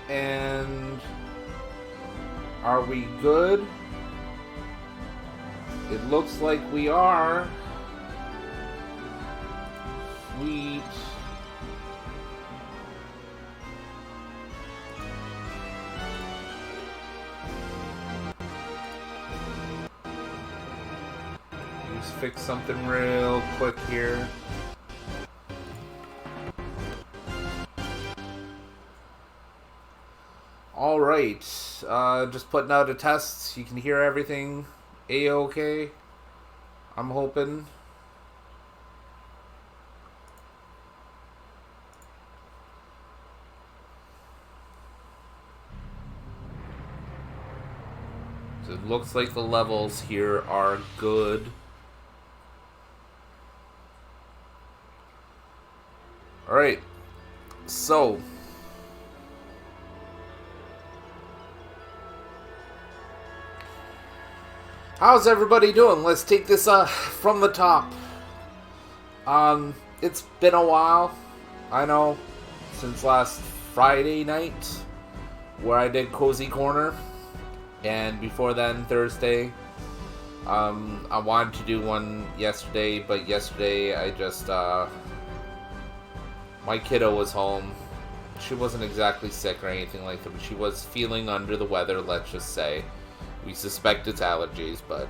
And are we good? It looks like we are. Sweet. Let's fix something real quick here. Alright, just putting out a test. You can hear everything A-okay, I'm hoping. So it looks like the levels here are good. Alright, so how's everybody doing? Let's take this from the top. It's been a while, I know, since last Friday night, where I did Cozy Corner, and before then, Thursday. I wanted to do one yesterday, but yesterday I just, my kiddo was home. She wasn't exactly sick or anything like that, but she was feeling under the weather, let's just say. We suspect it's allergies, but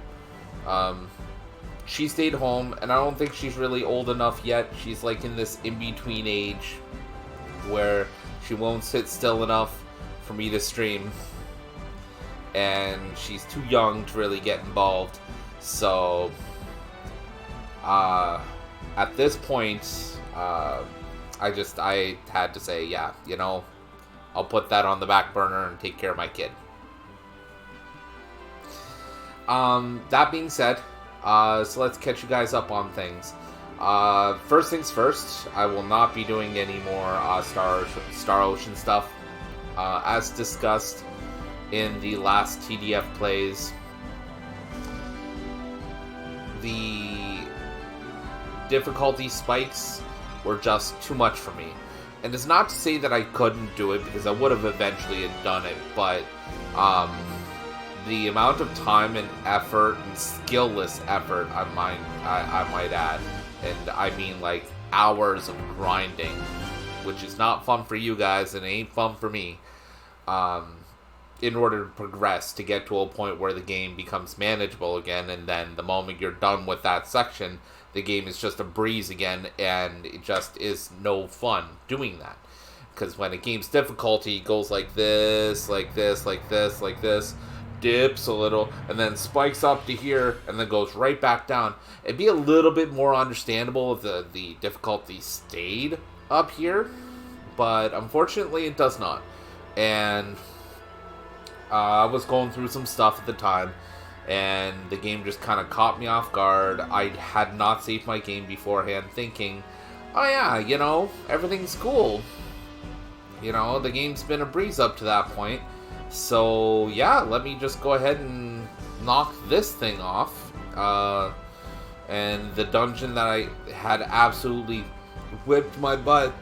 she stayed home, and I don't think she's really old enough yet. She's like in this in-between age where she won't sit still enough for me to stream, and she's too young to really get involved. So at this point, I had to say, yeah, you know, I'll put that on the back burner and take care of my kid. That being said, so let's catch you guys up on things. First things first, I will not be doing any more Star Ocean stuff. As discussed in the last TDF plays, the difficulty spikes were just too much for me. And it's not to say that I couldn't do it, because I would have eventually done it, but the amount of time and effort, and skill-less effort, I might add, and I mean like hours of grinding, which is not fun for you guys, and it ain't fun for me, in order to progress, to get to a point where the game becomes manageable again, and then the moment you're done with that section, the game is just a breeze again, and it just is no fun doing that. because when a game's difficulty goes like this, like this, like this, like this, dips a little, and then spikes up to here, and then goes right back down. It'd be a little bit more understandable if the difficulty stayed up here, but unfortunately it does not. And I was going through some stuff at the time, and the game just kind of caught me off guard. I had not saved my game beforehand, thinking, oh yeah, you know, everything's cool. You know, the game's been a breeze up to that point. So, yeah, let me just go ahead and knock this thing off. And the dungeon that I had absolutely whipped my butt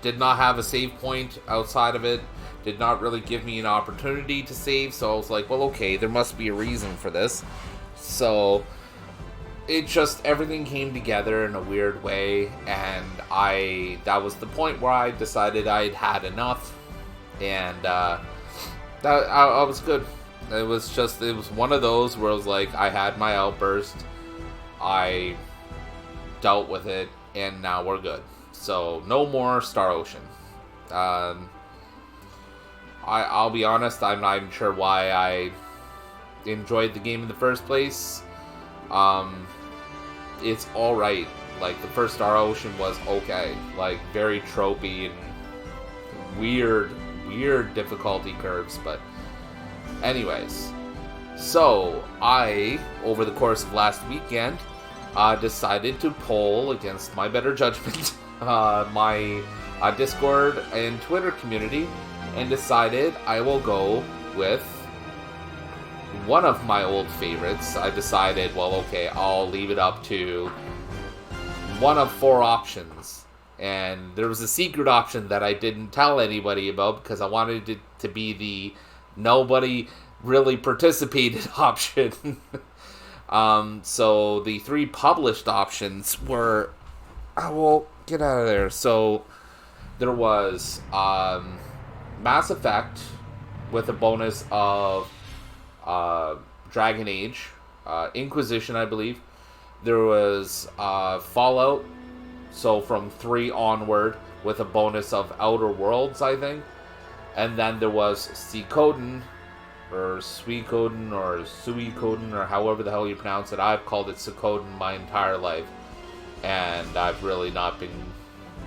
did not have a save point outside of it. Did not really give me an opportunity to save. So I was like, well, okay, there must be a reason for this. So it just, everything came together in a weird way, and that was the point where I decided I'd had enough, and I was good. It was one of those where it was like, I had my outburst, I dealt with it, and now we're good. So, no more Star Ocean. I'll be honest, I'm not even sure why I enjoyed the game in the first place. It's alright. Like, the first Star Ocean was okay. Like, very tropey and weird difficulty curves, but anyways. So, I, over the course of last weekend, decided to poll against my better judgment my Discord and Twitter community, and decided I will go with one of my old favorites. I decided, well, okay, I'll leave it up to one of 4 options. And there was a secret option that I didn't tell anybody about because I wanted it to be the nobody really participated option. So the 3 published options were, well, get out of there. So there was Mass Effect with a bonus of Dragon Age, Inquisition, I believe. There was Fallout, so from 3 onward, with a bonus of Outer Worlds, I think. And then there was Suikoden, or Suikoden, or Suikoden, or however the hell you pronounce it. I've called it Suikoden my entire life, and I've really not been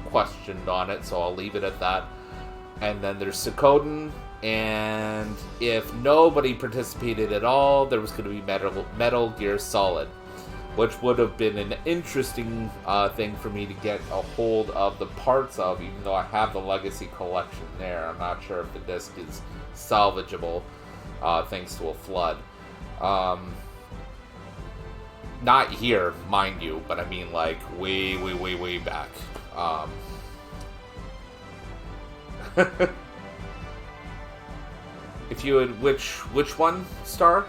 questioned on it, so I'll leave it at that. And then there's Suikoden, and if nobody participated at all, there was going to be Metal Gear Solid, which would have been an interesting thing for me to get a hold of the parts of, even though I have the Legacy Collection there. I'm not sure if the disc is salvageable, thanks to a flood. Not here, mind you, but I mean like way back. If you would, which one, Star?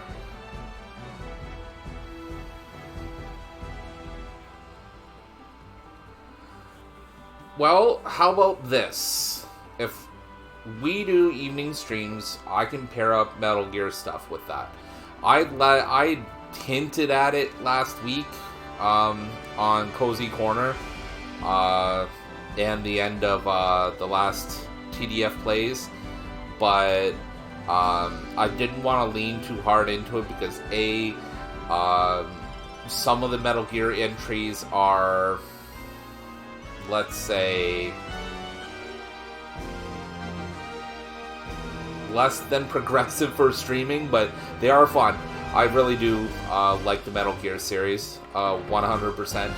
Well, how about this? If we do evening streams, I can pair up Metal Gear stuff with that. I hinted at it last week on Cozy Corner and the end of the last TDF plays, but I didn't want to lean too hard into it because some of the Metal Gear entries are, let's say, less than progressive for streaming, but they are fun. I really do like the Metal Gear series, 100%.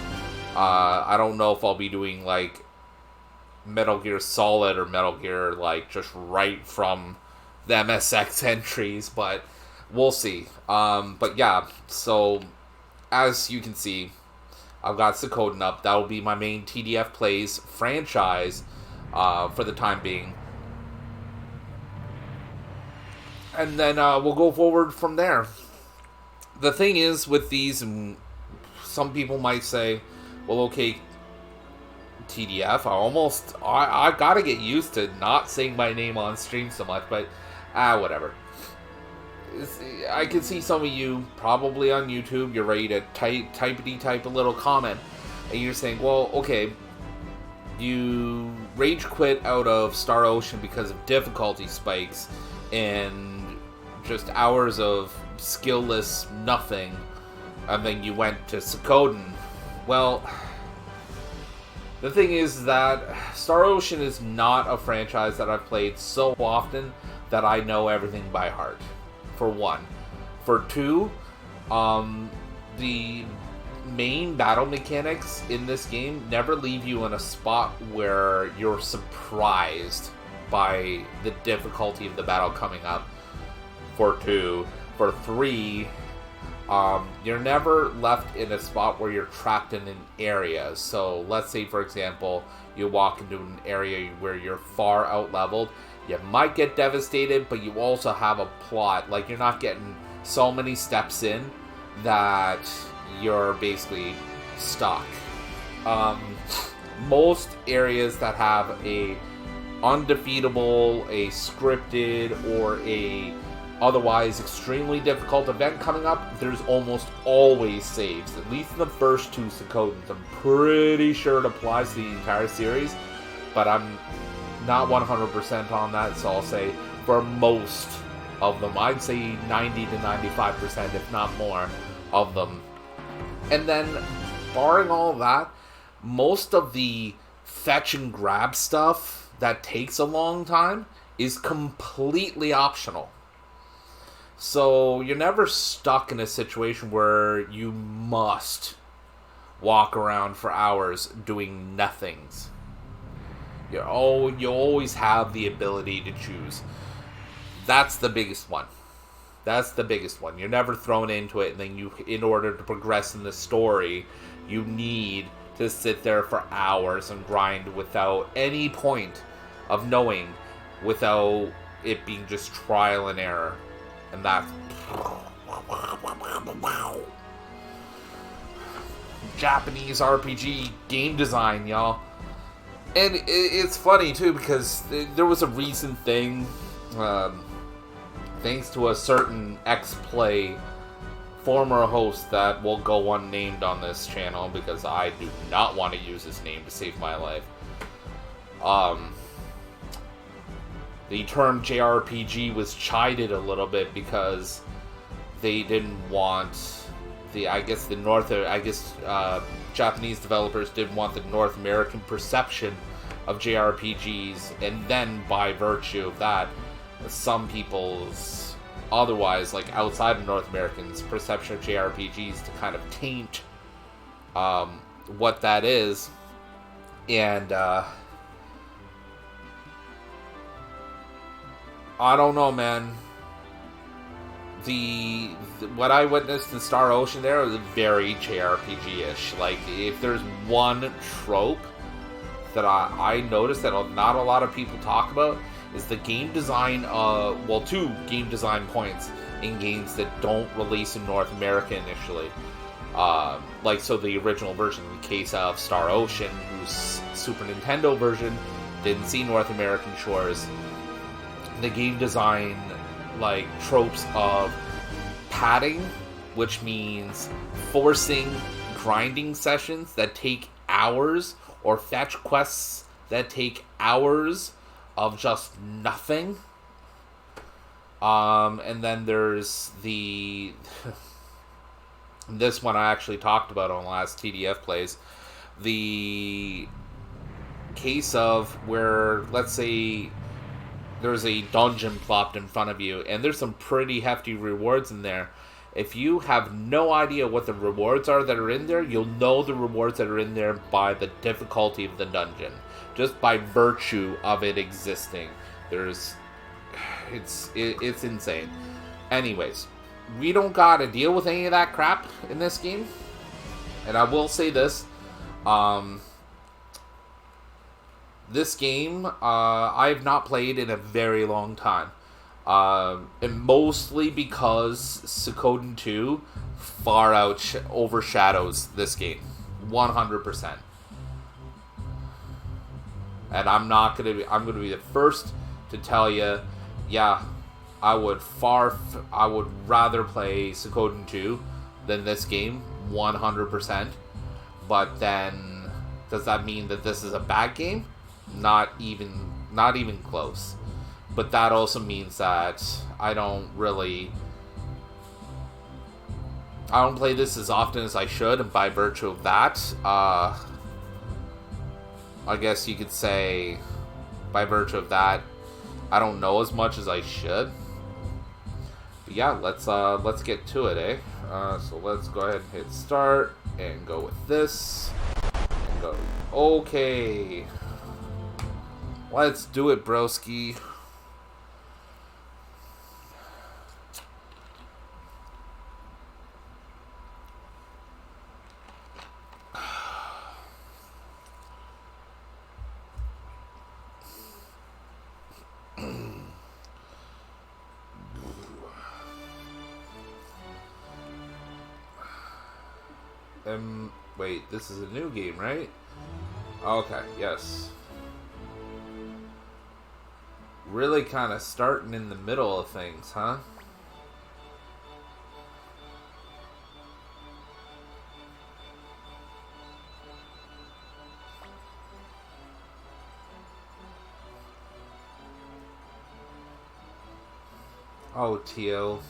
I don't know if I'll be doing like Metal Gear Solid or Metal Gear like just right from the MSX entries, but we'll see. But yeah, so as you can see, I've got Suikoden up. That will be my main TDF Plays franchise for the time being. And then we'll go forward from there. The thing is with these, and some people might say, well, okay, TDF, I gotta get used to not saying my name on stream so much, but whatever. I can see some of you probably on YouTube, you're ready to type a little comment, and you're saying, well, okay, you rage quit out of Star Ocean because of difficulty spikes and just hours of skillless nothing, and then you went to Suikoden. Well, the thing is that Star Ocean is not a franchise that I've played so often that I know everything by heart, for one. For two, the main battle mechanics in this game never leave you in a spot where you're surprised by the difficulty of the battle coming up. For two. For three, you're never left in a spot where you're trapped in an area. So let's say, for example, you walk into an area where you're far out leveled. You might get devastated, but you also have a plot. Like, you're not getting so many steps in that you're basically stuck. Most areas that have a undefeatable, a scripted, or a otherwise extremely difficult event coming up, there's almost always saves. At least in the first two Suikodens. I'm pretty sure it applies to the entire series, but I'm not 100% on that, so I'll say for most of them. I'd say 90 to 95%, if not more, of them. And then, barring all that, most of the fetch and grab stuff that takes a long time is completely optional. So you're never stuck in a situation where you must walk around for hours doing nothings. You always have the ability to choose. That's the biggest one. You're never thrown into it, and then in order to progress in the story, you need to sit there for hours and grind without any point of knowing, without it being just trial and error. And that's Japanese RPG game design, y'all. And it's funny too, because there was a recent thing, thanks to a certain X-Play former host that will go unnamed on this channel, because I do not want to use his name to save my life. The term JRPG was chided a little bit because they didn't want Japanese developers didn't want the North American perception of JRPGs, and then by virtue of that, some people's otherwise, like outside of North Americans' perception of JRPGs to kind of taint what that is. And I don't know, man. What I witnessed in Star Ocean there was very JRPG-ish. Like, if there's one trope that I noticed that not a lot of people talk about, is the game design, two game design points in games that don't release in North America initially. So the original version, in the case of Star Ocean, whose Super Nintendo version didn't see North American shores. The game design, tropes of padding, which means forcing grinding sessions that take hours, or fetch quests that take hours of just nothing. And then there's this one I actually talked about on the last TDF plays, the case of where, let's say, there's a dungeon plopped in front of you, and there's some pretty hefty rewards in there. If you have no idea what the rewards are that are in there, you'll know the rewards that are in there by the difficulty of the dungeon, just by virtue of it existing. It's insane. Anyways, we don't gotta deal with any of that crap in this game. And I will say this, this game, I have not played in a very long time. And mostly because Suikoden 2 far overshadows this game. 100%. And I'm gonna be the first to tell you, yeah, I would rather play Suikoden 2 than this game, 100%. But then Does that mean that this is a bad game? Not even close. But that also means that I don't play this as often as I should, and by virtue of that, I guess you could say, by virtue of that, I don't know as much as I should. But yeah, let's get to it, eh? So let's go ahead and hit start and go with this. And go. Okay. Let's do it, broski. Wait, this is a new game, right? Okay, yes. Really kind of starting in the middle of things, huh? Oh, Tio.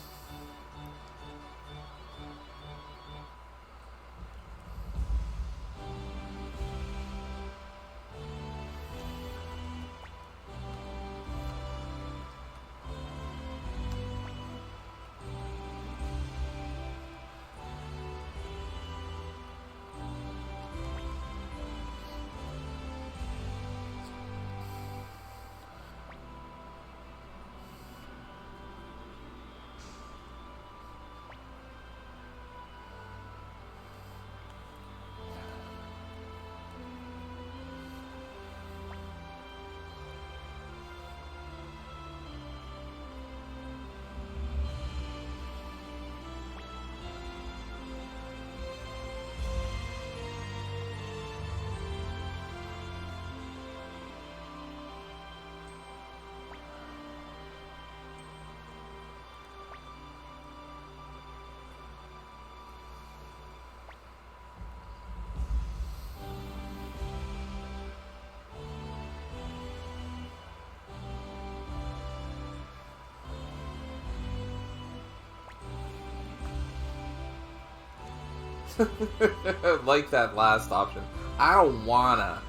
Like that last option. I don't wanna.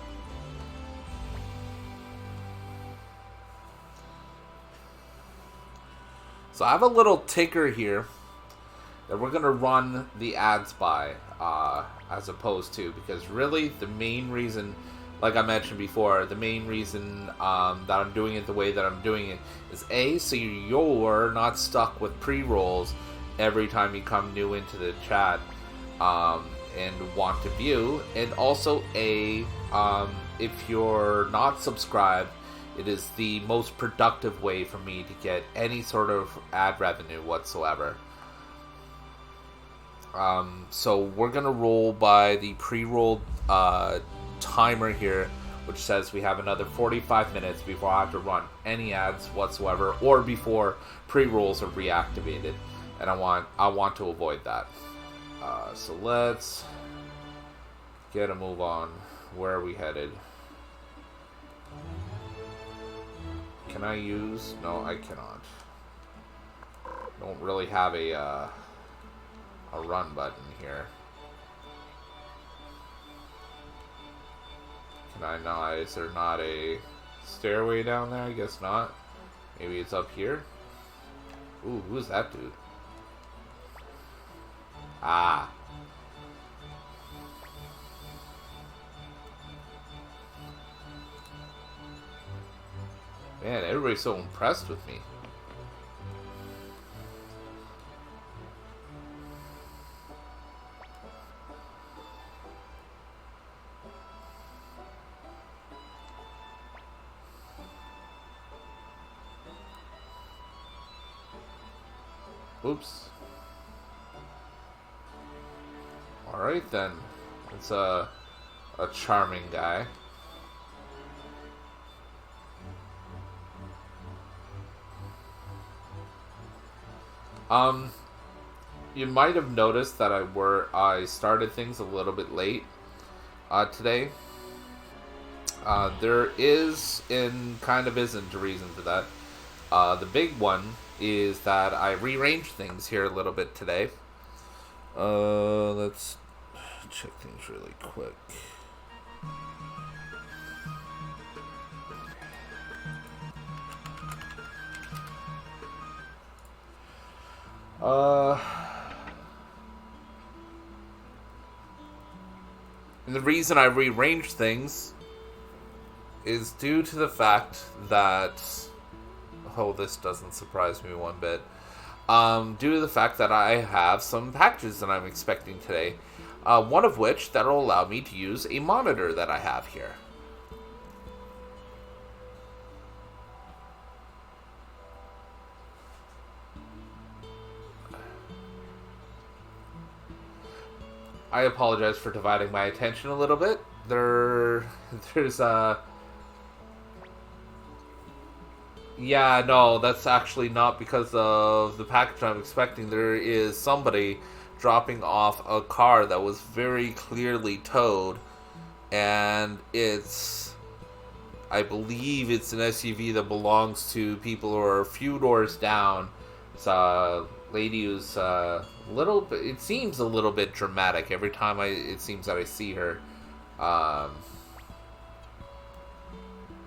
So I have a little ticker here that we're gonna run the ads by, as opposed to, because really the main reason, like I mentioned before, the main reason that I'm doing it the way that I'm doing it is A, so you're not stuck with pre-rolls every time you come new into the chat. And want to view, and also if you're not subscribed, it is the most productive way for me to get any sort of ad revenue whatsoever. So we're gonna roll by the pre-rolled timer here, which says we have another 45 minutes before I have to run any ads whatsoever, or before pre-rolls are reactivated, and I want to avoid that. So let's get a move on. Where are we headed? Can I use? No, I cannot. Don't really have a run button here. Can I not? Is there not a stairway down there? I guess not. Maybe it's up here. Ooh, who's that dude? Ah. Man, everybody's so impressed with me. Oops. Alright then. It's a charming guy. You might have noticed that I started things a little bit late today. There is and kind of isn't a reason for that. The big one is that I rearranged things here a little bit today. Let's check things really quick. And the reason I rearranged things is due to the fact that... Oh, this doesn't surprise me one bit. Due to the fact that I have some packages that I'm expecting today. One of which that'll allow me to use a monitor that I have here. I apologize for dividing my attention a little bit. There's Yeah, no, that's actually not because of the package I'm expecting. There is somebody dropping off a car that was very clearly towed, and I believe it's an SUV that belongs to people who are a few doors down. It's a lady who's it seems a little bit dramatic every time it seems that I see her.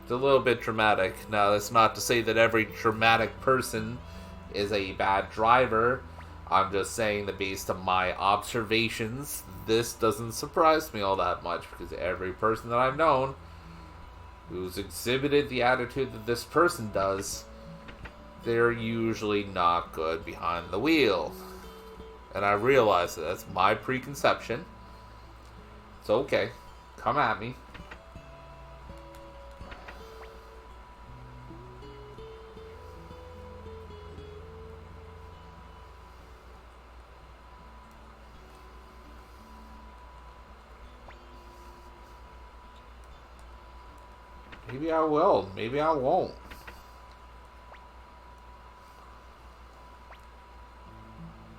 It's a little bit dramatic. Now, that's not to say that every dramatic person is a bad driver. I'm just saying that based on my observations, this doesn't surprise me all that much, because every person that I've known who's exhibited the attitude that this person does, they're usually not good behind the wheel. And I realize that that's my preconception. It's okay. Come at me. Maybe I will. Maybe I won't.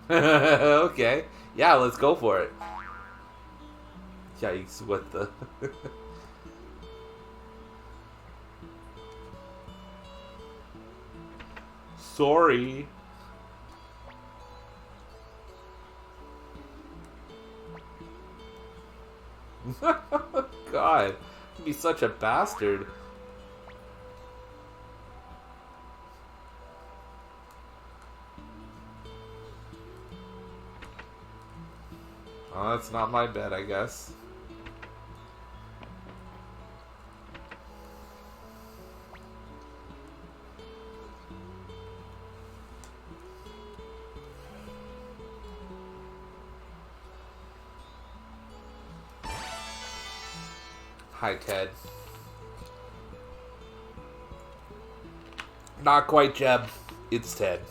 Okay. Yeah, let's go for it. Yikes, what the... Sorry. God, you'd be such a bastard. Oh, that's not my bet, I guess. Hi, Ted. Not quite, Jeb. It's Ted.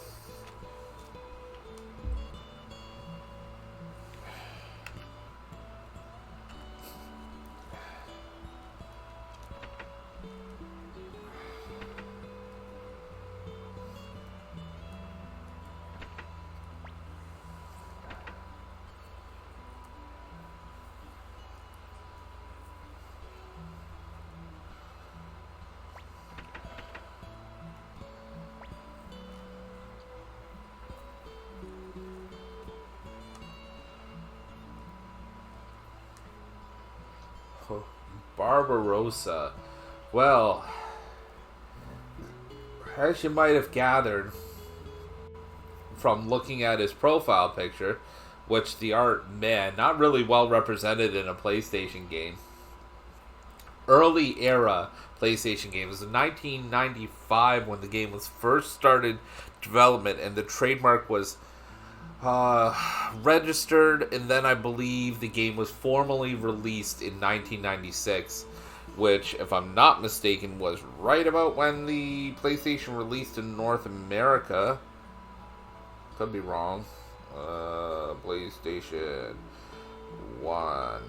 Barbarossa. Well, as you might have gathered from looking at his profile picture, which the art, man, not really well represented in a PlayStation game. Early era PlayStation game. It was in 1995 when the game was first started development, and the trademark was registered, and then I believe the game was formally released in 1996, which, if I'm not mistaken, was right about when the PlayStation released in North America. Could be wrong. PlayStation 1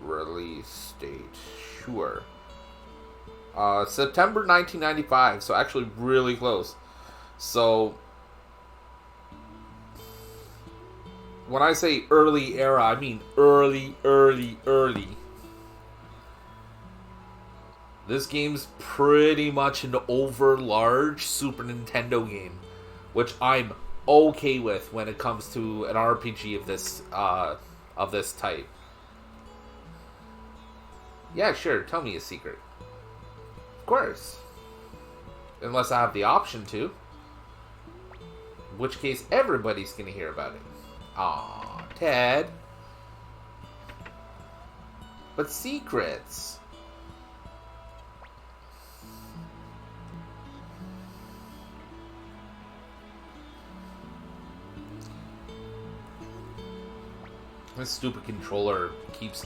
release date. Sure. September 1995, so actually really close. So, when I say early era, I mean early. This game's pretty much an over-large Super Nintendo game, which I'm okay with when it comes to an RPG of this type. Yeah, sure, tell me a secret. Of course. Unless I have the option to. In which case, everybody's gonna hear about it. Aw, Ted. But secrets. This stupid controller keeps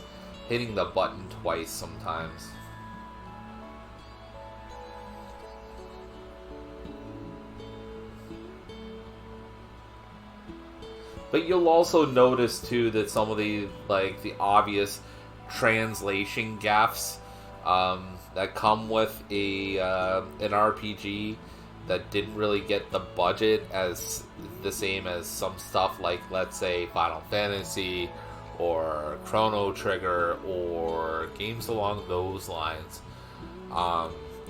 hitting the button twice sometimes. But you'll also notice too that some of the the obvious translation gaffes that come with an RPG that didn't really get the budget as the same as some stuff like, let's say, Final Fantasy or Chrono Trigger or games along those lines.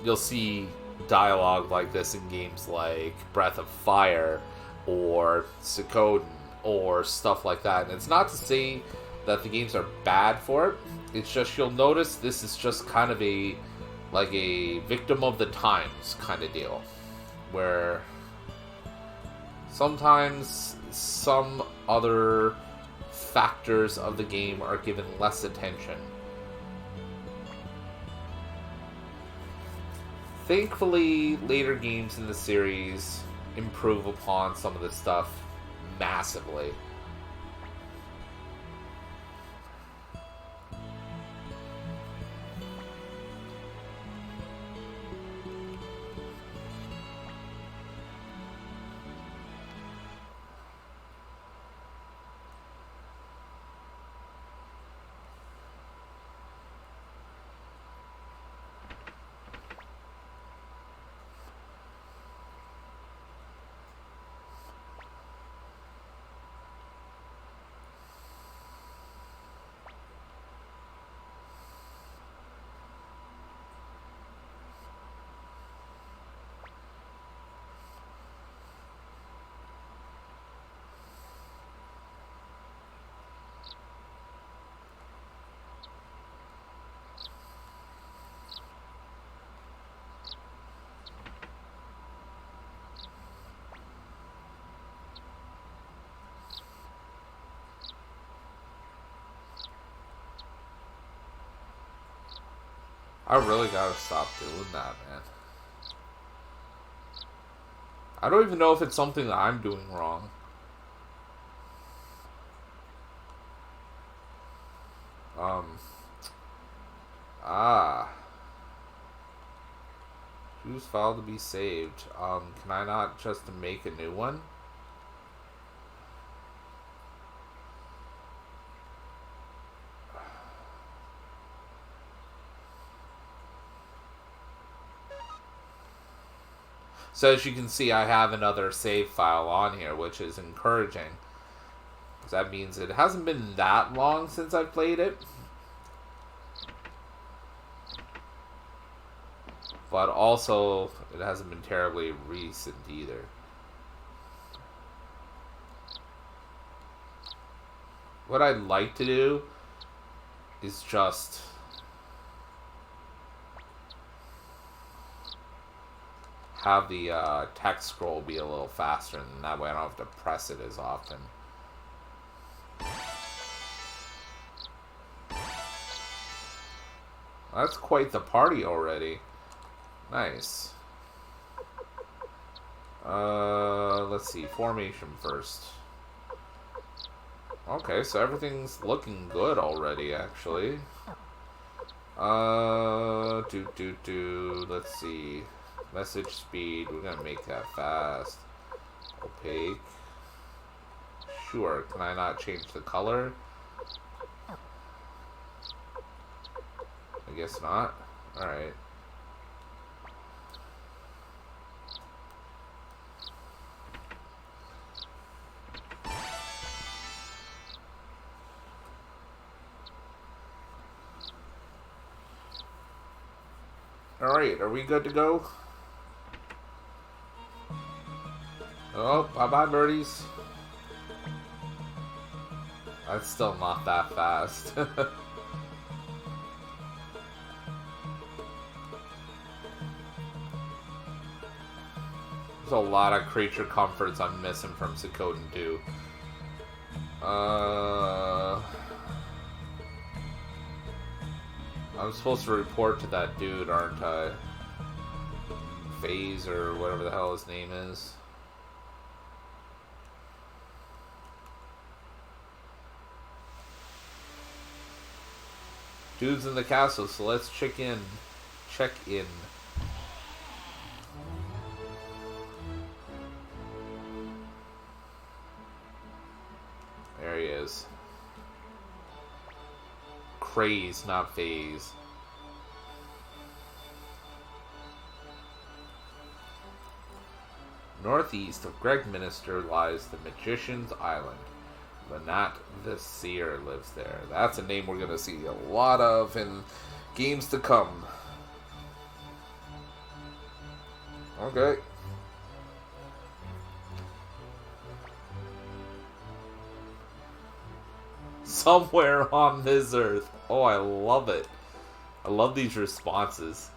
You'll see dialogue like this in games like Breath of Fire or Suikoden or stuff like that. And it's not to say that the games are bad for it. It's just you'll notice this is just kind of a victim of the times kind of deal, where sometimes some other factors of the game are given less attention. Thankfully, later games in the series improve upon some of this stuff massively. I really gotta stop doing that, man. I don't even know if it's something that I'm doing wrong. Choose file to be saved. Can I not just make a new one? So as you can see, I have another save file on here, which is encouraging. Because that means it hasn't been that long since I played it. But also, it hasn't been terribly recent either. What I'd like to do is just have the text scroll be a little faster, and that way I don't have to press it as often. That's quite the party already. Nice. Let's see. Formation first. Okay, so everything's looking good already, actually. Let's see. Message speed. We're gonna make that fast. Opaque. Sure. Can I not change the color? I guess not. Alright. Alright, are we good to go? Oh, bye-bye, birdies. That's still not that fast. There's a lot of creature comforts I'm missing from Suikoden 2. I'm supposed to report to that dude, aren't I? Phase, or whatever the hell his name is. Dude's in the castle, so let's check in. Check in. There he is. Craze, not phase. Northeast of Gregminster lies the Magician's Island. Vanat the Seer lives there. That's a name we're going to see a lot of in games to come. Okay. Somewhere on this earth. Oh, I love it. I love these responses.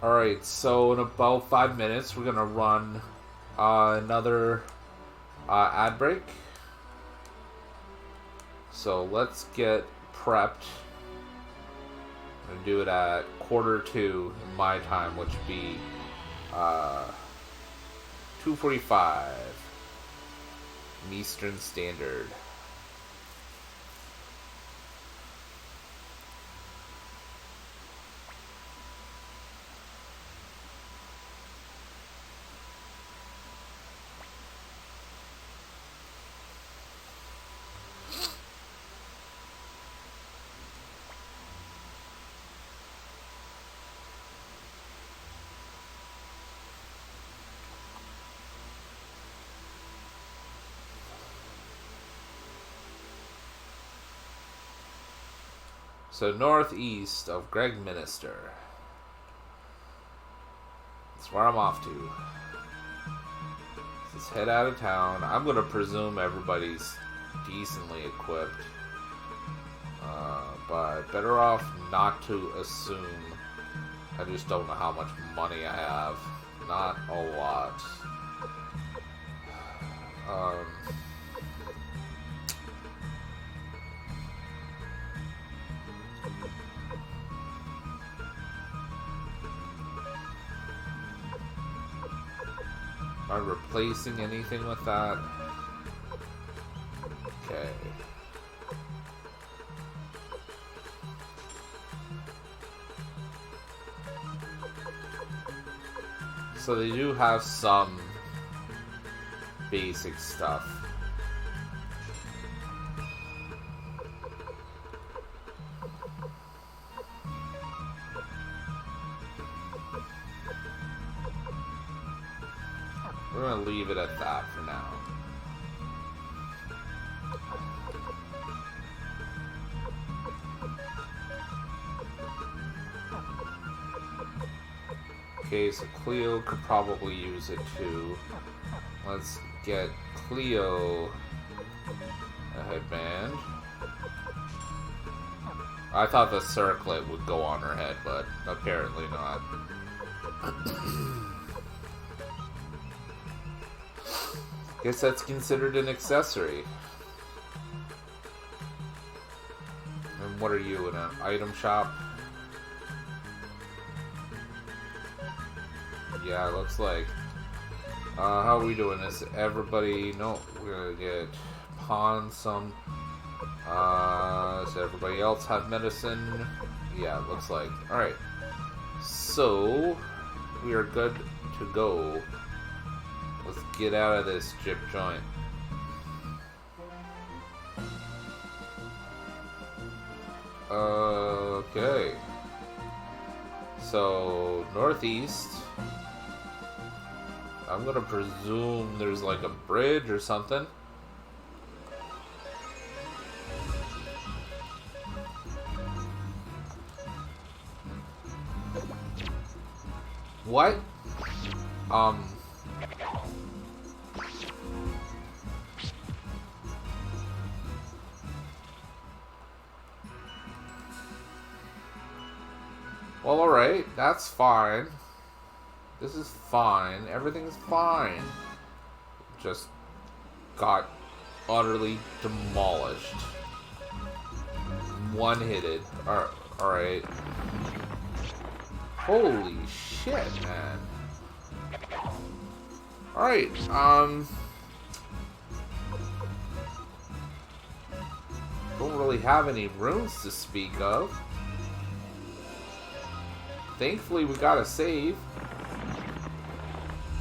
Alright, so in about 5 minutes, we're going to run another ad break. So let's get prepped. I'm going to do it at 1:45 in my time, which would be 2:45 Eastern Standard. So northeast of Gregminster. That's where I'm off to. Let's head out of town. I'm going to presume everybody's decently equipped. But better off not to assume. I just don't know how much money I have. Not a lot. Am I replacing anything with that? Okay. So they do have some basic stuff. We're going to leave it at that for now. Okay, so Cleo could probably use it too. Let's get Cleo a headband. I thought the circlet would go on her head, but apparently not. Guess that's considered an accessory. And what are you, in an item shop? Yeah, it looks like. How are we doing this? Everybody, no, we're gonna get pawn some. Does everybody else have medicine? Yeah, it looks like. Alright. So, we are good to go. Let's get out of this gyp joint. Okay. So, northeast. I'm gonna presume there's like a bridge or something. What? Well, alright. That's fine. This is fine. Everything's fine. Just got utterly demolished. One-hitted. Alright. Holy shit, man. Alright, don't really have any runes to speak of. Thankfully, we got a save.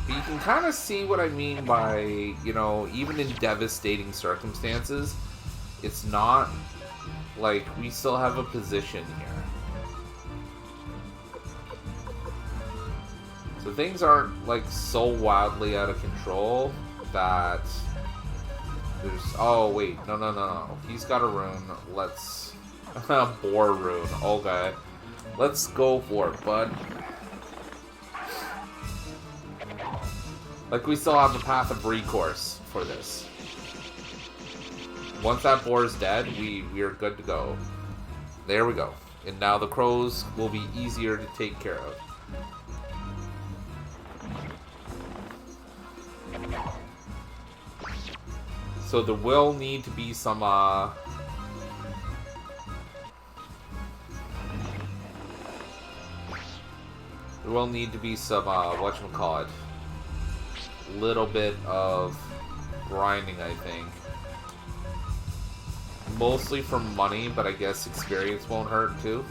But you can kind of see what I mean by, you know, even in devastating circumstances, it's not like we still have a position here. So things aren't, like, so wildly out of control that there's... Oh, wait. No. He's got a rune. Let's... Boar rune. Okay. Let's go for it, bud. Like, we still have the path of recourse for this. Once that boar is dead, we are good to go. There we go. And now the crows will be easier to take care of. So there will need to be some, there will need to be some, whatchamacallit, little bit of grinding, I think. Mostly for money, but I guess experience won't hurt, too.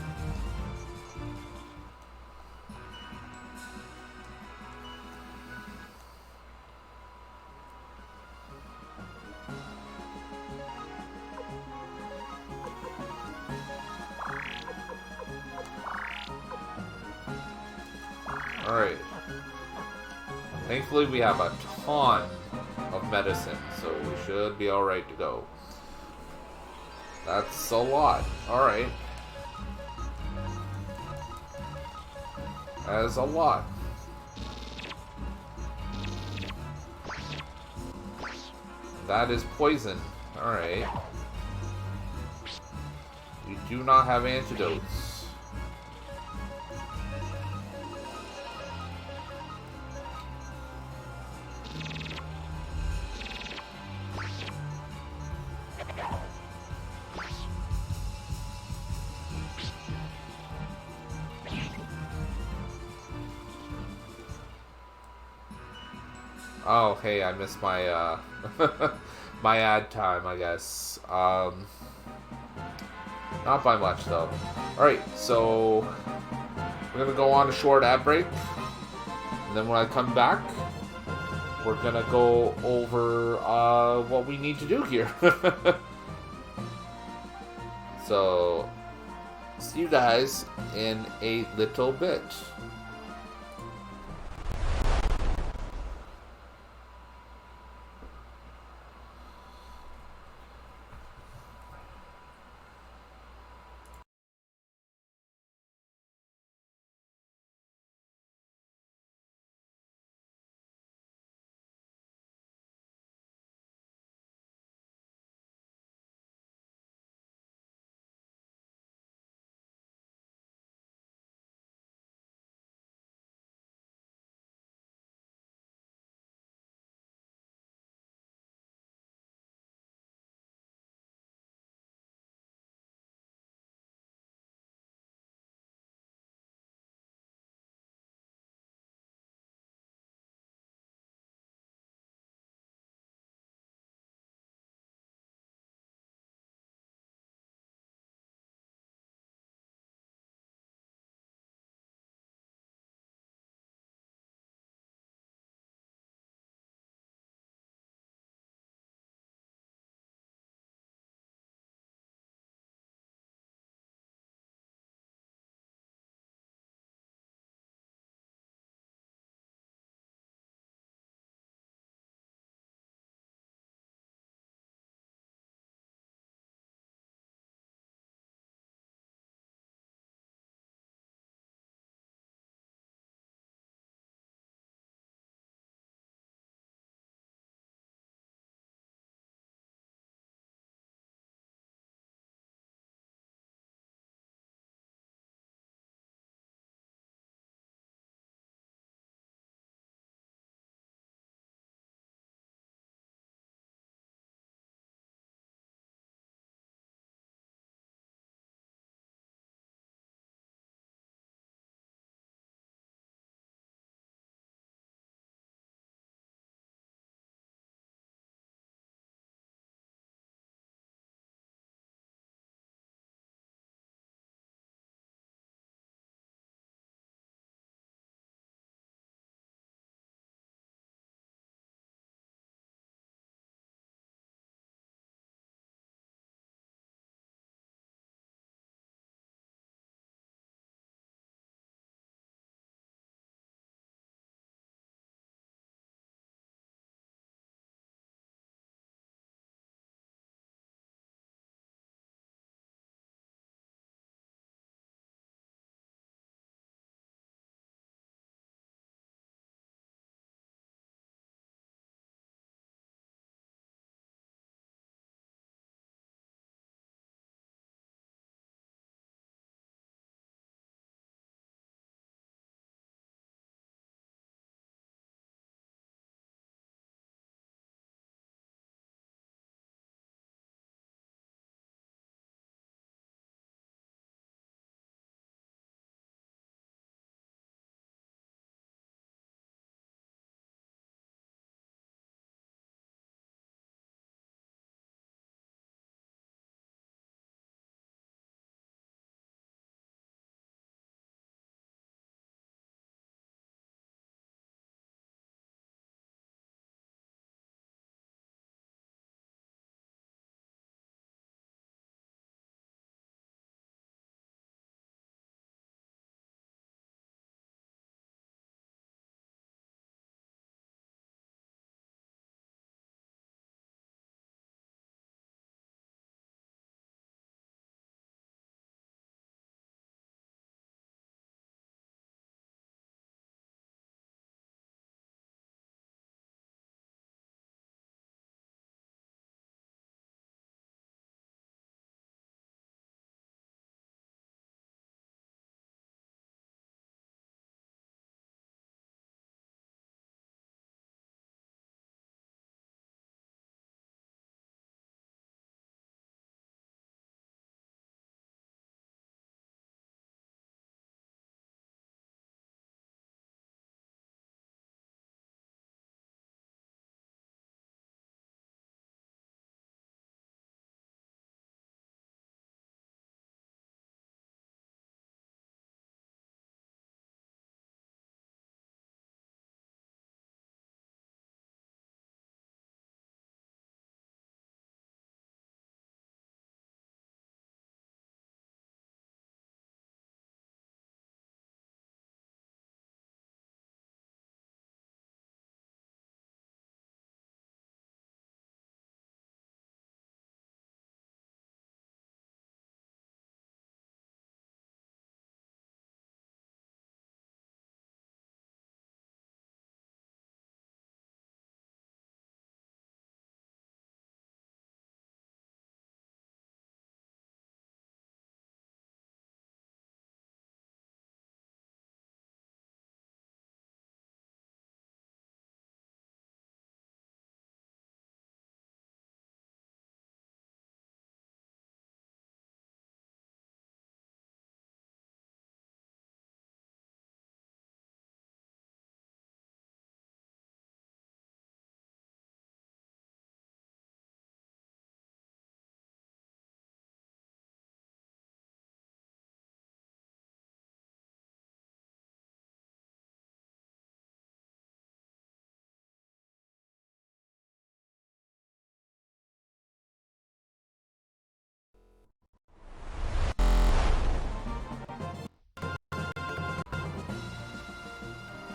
Alright. Thankfully we have a ton of medicine, so we should be alright to go. That's a lot. Alright. That is a lot. That is poison. Alright. We do not have antidotes. Oh, hey, I missed my, my ad time, I guess. Not by much, though. Alright, so we're gonna go on a short ad break. And then when I come back, we're gonna go over, what we need to do here. So, see you guys in a little bit.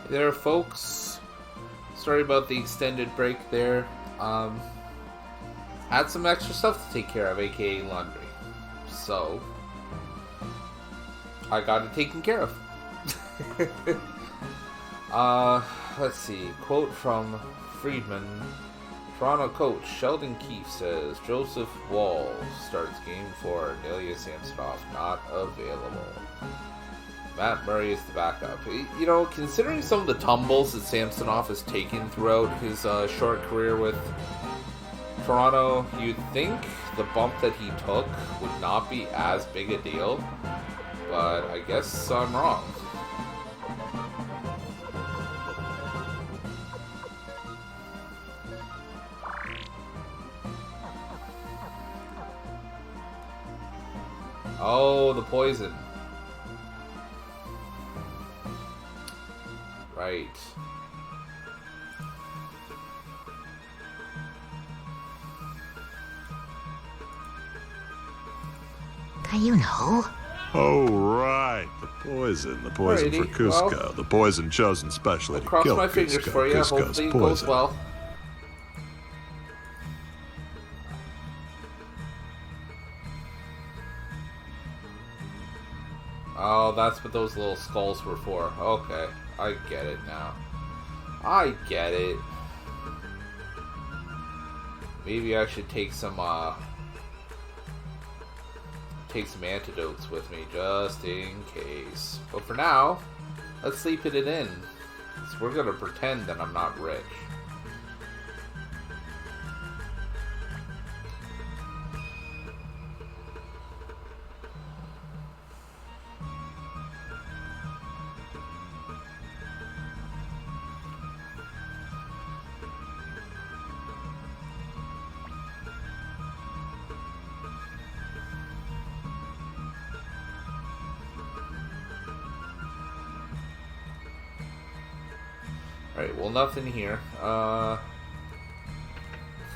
Hey there, folks. Sorry about the extended break there. Had some extra stuff to take care of, aka laundry. So, I got it taken care of. Let's see. Quote from Friedman. Toronto coach Sheldon Keefe says Joseph Wall starts game 4. Nelia Samsonov not available. Matt Murray is the backup. You know, considering some of the tumbles that Samsonov has taken throughout his short career with Toronto, you'd think the bump that he took would not be as big a deal. But I guess I'm wrong. Oh, the poison. Right. You know? Oh, right. The poison. The poison Alrighty, for Cusco. well, the poison chosen specially to cross kill my Cusco. fingers for you. Cusco's Hopefully it poison. goes well. Oh, that's what those little skulls were for. Okay, I get it now. I get it. Maybe I should take some antidotes with me just in case. But for now, let's sleep it in. So we're gonna pretend that I'm not rich. Alright, well, nothing here. Let's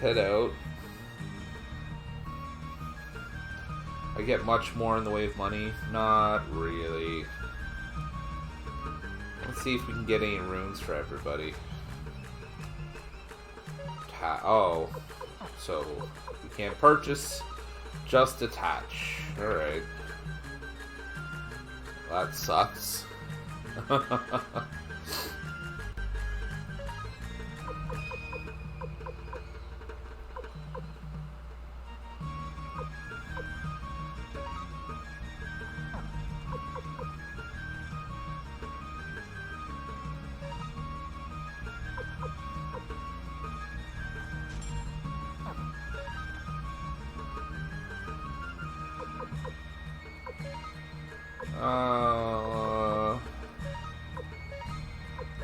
head out. I get much more in the way of money? Not really. Let's see if we can get any runes for everybody. Oh. So, we can't purchase, just attach. Alright. That sucks.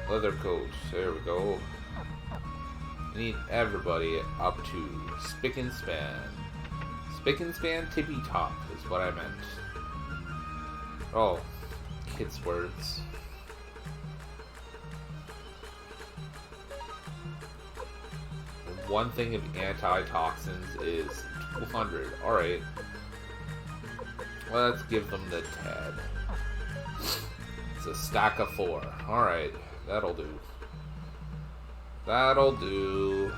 Leather coat. There we go. We need everybody up to spick and span. Spick and span tippy top is what I meant. Oh, kids' words. One thing of antitoxins is 200. Alright. Let's give them the TED. It's a stack of 4. Alright, that'll do. That'll do.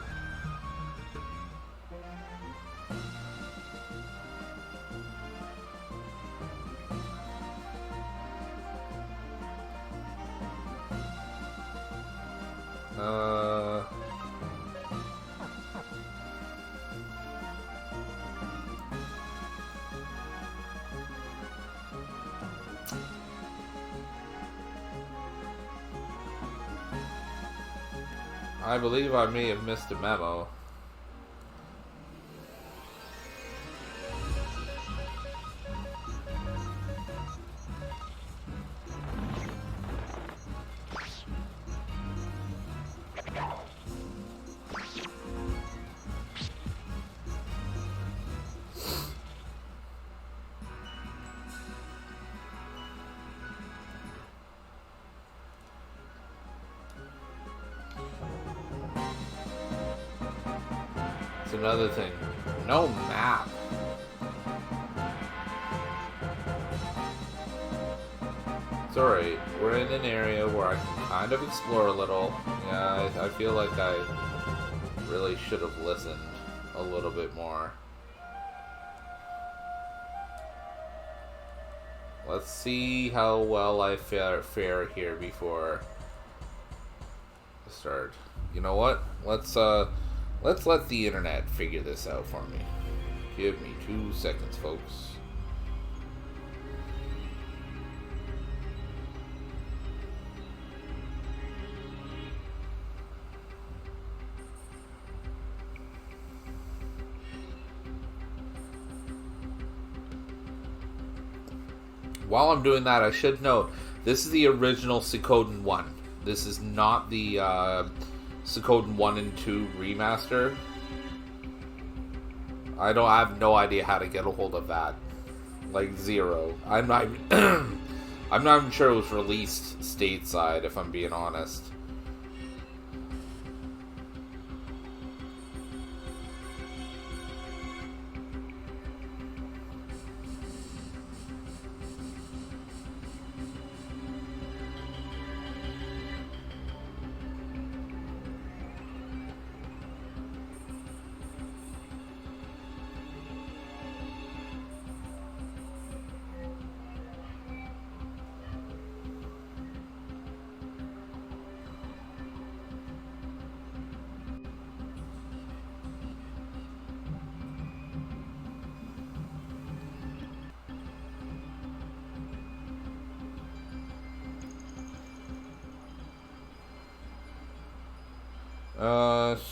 I believe I may have missed a memo. It's another thing. No map. It's alright. We're in an area where I can kind of explore a little. Yeah, I feel like I really should have listened a little bit more. Let's see how well I fare here before I start. You know what? Let's let the internet figure this out for me. Give me 2 seconds, folks. While I'm doing that, I should note this is the original Suikoden 1. This is not the Suikoden 1 and 2 remaster. I have no idea how to get a hold of that. Like, zero. I'm not I'm not even sure it was released stateside, if I'm being honest.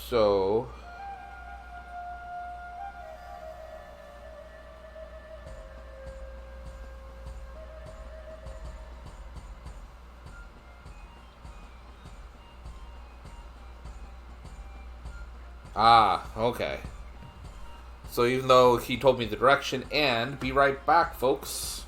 So... Ah, okay. So even though he told me the direction, and be right back, folks.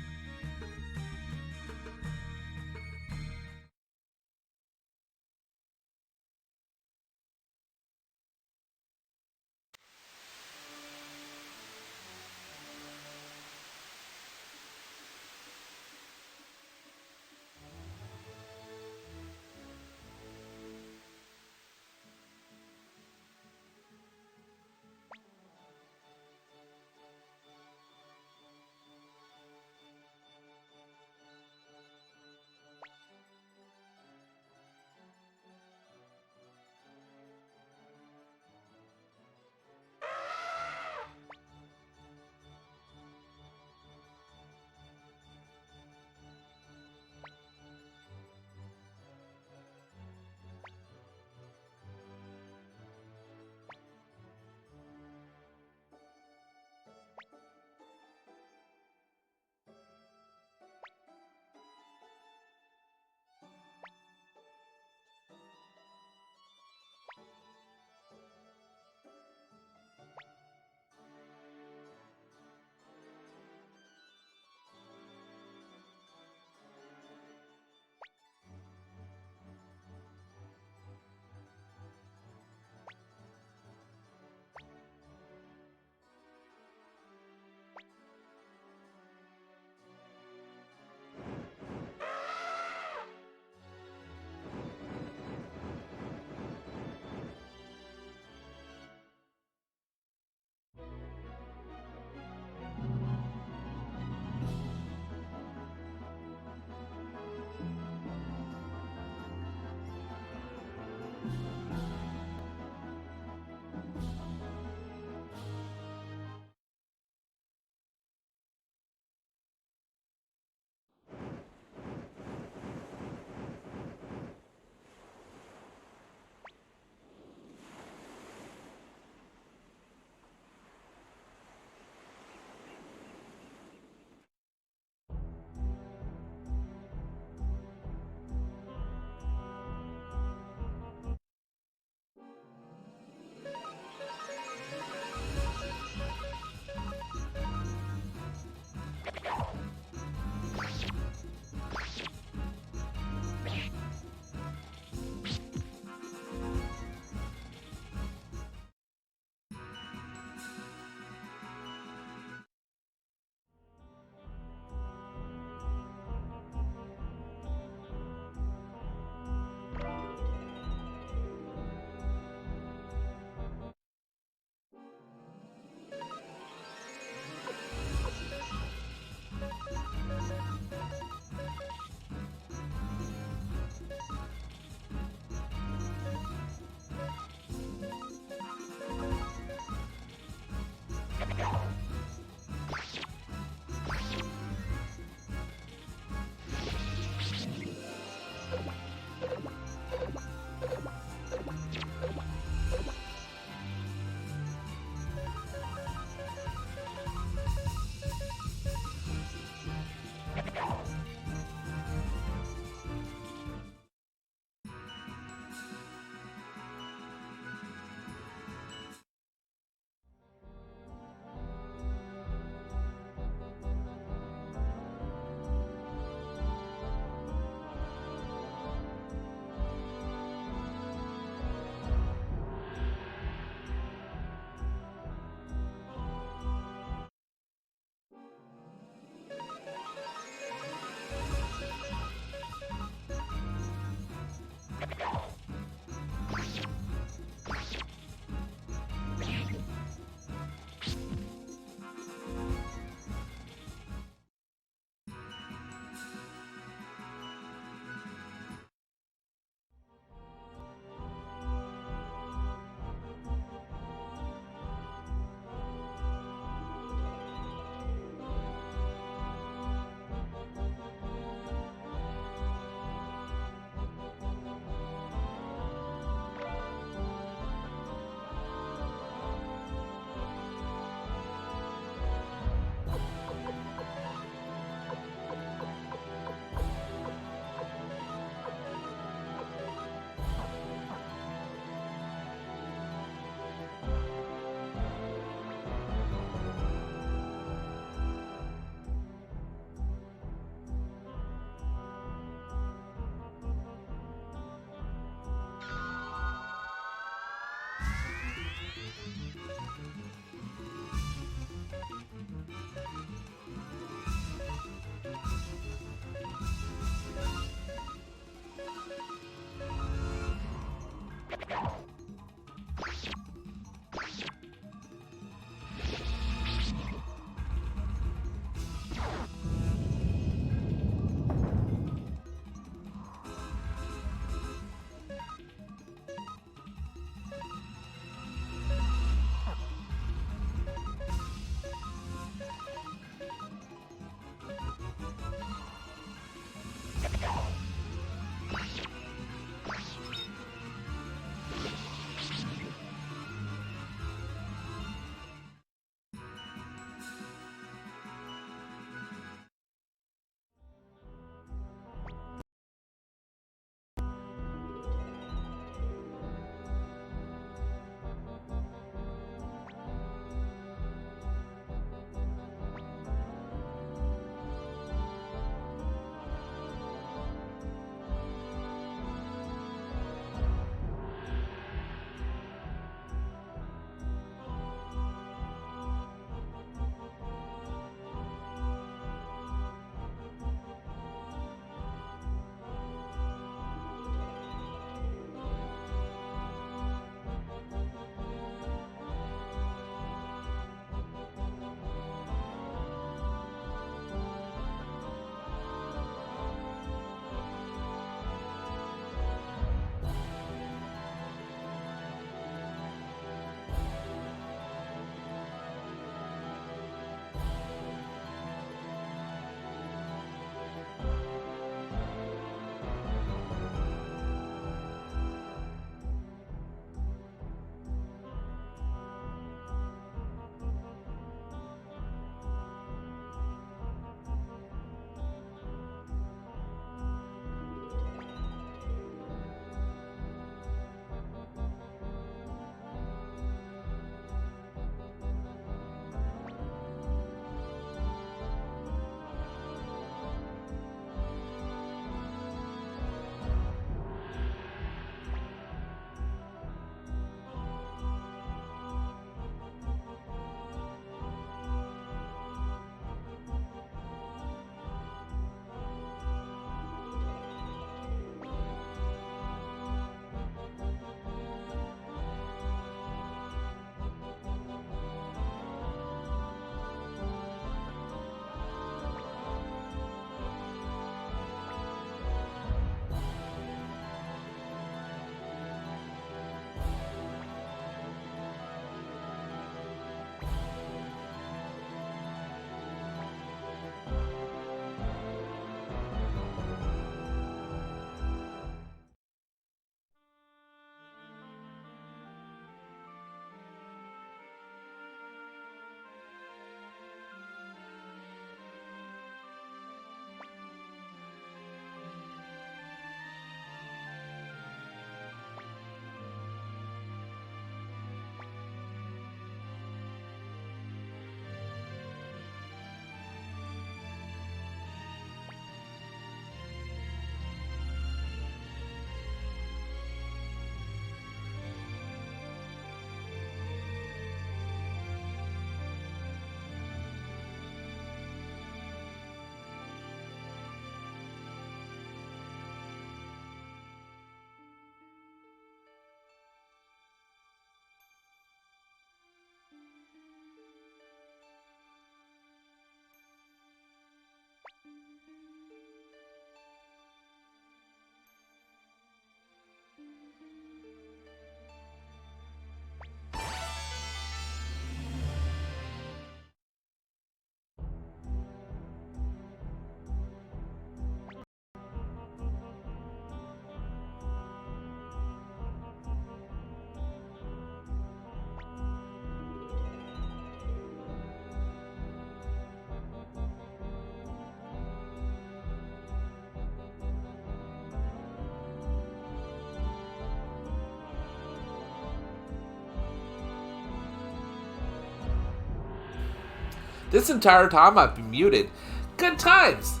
This entire time I've been muted. Good times!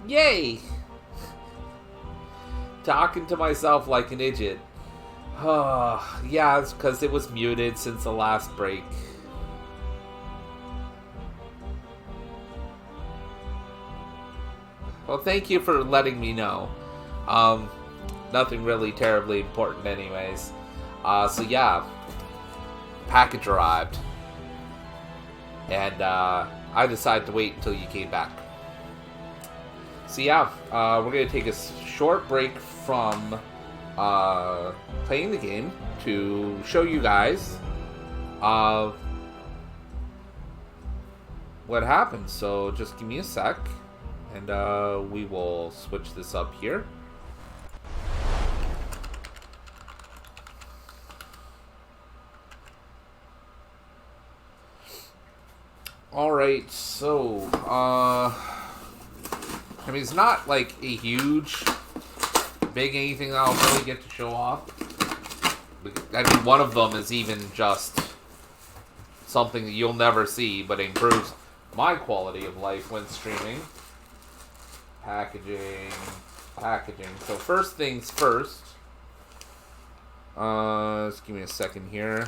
Yay! Talking to myself like an idiot. Yeah, it's because it was muted since the last break. Well, thank you for letting me know. Nothing really terribly important anyways. So yeah, package arrived. And I decided to wait until you came back. So yeah, we're going to take a short break from playing the game to show you guys what happened. So just give me a sec, and we will switch this up here. Alright, so, I mean, it's not like a huge, big anything that I'll really get to show off. I mean, one of them is even just something that you'll never see, but improves my quality of life when streaming. Packaging. So first things first. Just give me a second here.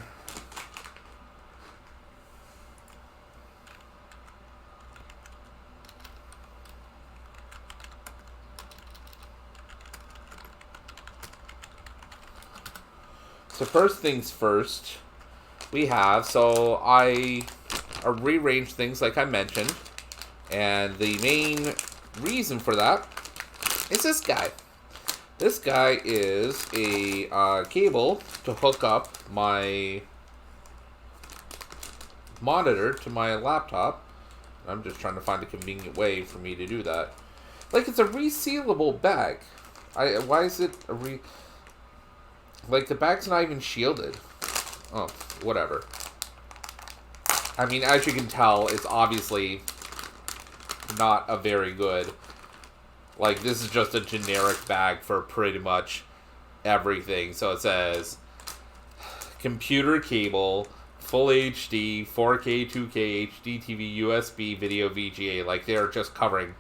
So first things first, we have, so I rearranged things like I mentioned, and the main reason for that is this guy. This guy is a cable to hook up my monitor to my laptop. I'm just trying to find a convenient way for me to do that. Like, it's a resealable bag. Why is it a like, the bag's not even shielded. Oh, whatever. I mean, as you can tell, it's obviously not a very good... Like, this is just a generic bag for pretty much everything. So it says... computer cable, full HD, 4K, 2K, HD TV, USB, video, VGA. Like, they're just covering